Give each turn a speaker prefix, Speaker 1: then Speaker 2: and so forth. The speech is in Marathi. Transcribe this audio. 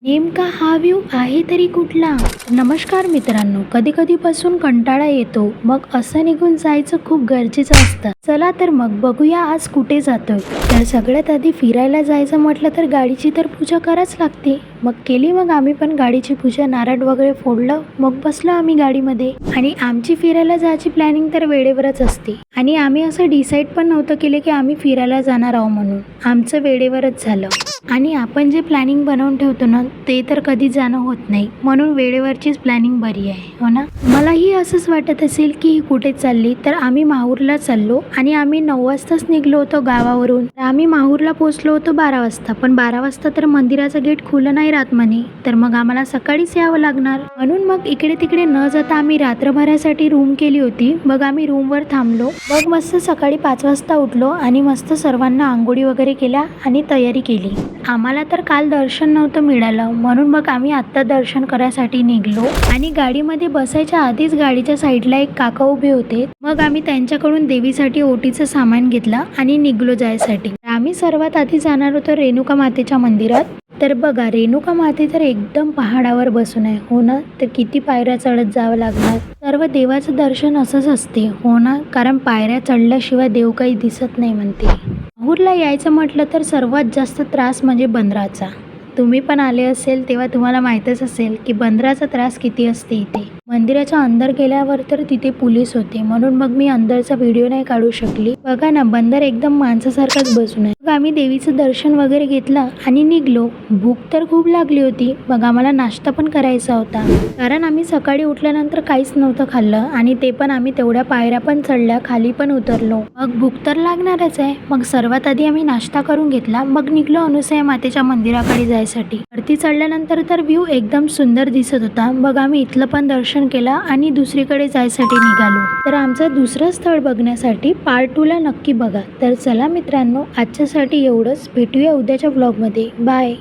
Speaker 1: नेमका हा व्ह्यू आहे तरी कुठला? नमस्कार मित्रांनो, कधी कधीपासून कंटाळा येतो, मग असं निघून जायचं खूप गरजेचं असतं. चला तर मग बघूया आज कुठे जातोय. तर सगळ्यात आधी फिरायला जायचं म्हटलं तर गाडीची तर पूजा करायच लागते. मग आम्ही पण गाडीची पूजा, नारळ वगैरे फोडलं, मग बसलो आम्ही गाडीमध्ये. आणि आमची फिरायला जायची प्लॅनिंग तर वेळेवरच असते. आणि आम्ही असं डिसाईड पण नव्हतं केले की आम्ही फिरायला जाणार आहोत म्हणून. आमचं वेळेवरच झालं. आणि आपण जे प्लॅनिंग बनवून ठेवतो ना, ते तर कधी जाणं होत नाही. म्हणून वेळेवरचीच प्लॅनिंग बरी आहे, हो ना? मलाही असंच वाटत असेल की ही कुठे चालली, तर आम्ही माहूरला चाललो. आणि आम्ही 9 वाजताच निघलो होतो गावावरून. आम्ही माहूरला पोहोचलो होतो 12 वाजता. पण 12 वाजता तर मंदिराचं गेट खुलं नाही राहत म्हणे, तर मग आम्हाला सकाळीच यावं लागणार. म्हणून मग इकडे तिकडे न जाता आम्ही रात्रभरासाठी रूम केली होती. मग आम्ही रूमवर थांबलो. मग मस्त सकाळी 5 वाजता उठलो आणि मस्त सर्वांना आंघोळी वगैरे केल्या आणि तयारी केली. आम्हाला तर काल दर्शन नव्हतं मिळालं, म्हणून मग आम्ही आत्ता दर्शन करायसाठी निघलो. आणि गाडीमध्ये बसायच्या आधीच गाडीच्या साईडला एक काका उभे होते. मग आम्ही त्यांच्याकडून देवीसाठी ओटीचं सामान घेतलं आणि निघलो जायसाठी. आम्ही सर्वात आधी जाणार होतो रेणुका मातेच्या मंदिरात. तर बघा, रेणुका माते तर एकदम पहाडावर बसून आहे, हो ना? तर किती पायऱ्या चढत जावं लागणार. सर्व देवाचं दर्शन असंच असते, हो ना? कारण पायऱ्या चढल्याशिवाय देव काही दिसत नाही म्हणते. माहूरला यायचं म्हटलं तर सर्वात जास्त त्रास म्हणजे बंदराचा. तुम्ही पण आले असेल तेव्हा तुम्हाला माहीतच असेल की बंदराचा त्रास किती असते इथे. मंदिराच्या अंदर गेल्यावर तर तिथे पोलीस होते, म्हणून मग मी अंदरचा व्हिडिओ नाही काढू शकली. बघा ना, बंदर एकदम माणसासारखाच बसून आहे. मग आम्ही देवीचं दर्शन वगैरे घेतलं आणि निघलो. भूक तर खूप लागली होती. मग आम्हाला नाश्ता पण करायचा होता, कारण आम्ही सकाळी उठल्यानंतर काहीच नव्हतं खाल्लं. आणि ते पण आम्ही तेवढ्या पायऱ्या पण चढल्या, खाली पण उतरलो. मग भूक तर लागणारच आहे. मग सर्वात आधी आम्ही नाश्ता करून घेतला. मग निघलो अनुसया मातेच्या मंदिराकडे जायसाठी. वरती चढल्यानंतर तर व्ह्यू एकदम सुंदर दिसत होता. मग आम्ही इथलं पण दर्शन केलं आणि दुसरीकडे जायसाठी निघालो. तर आमचं दुसरं स्थळ बघण्यासाठी पार्ट 2 ला नक्की बघा. तर चला मित्रांनो, आजच्यासाठी एवढंच. भेटूया उद्याच्या व्लॉगमध्ये. बाय.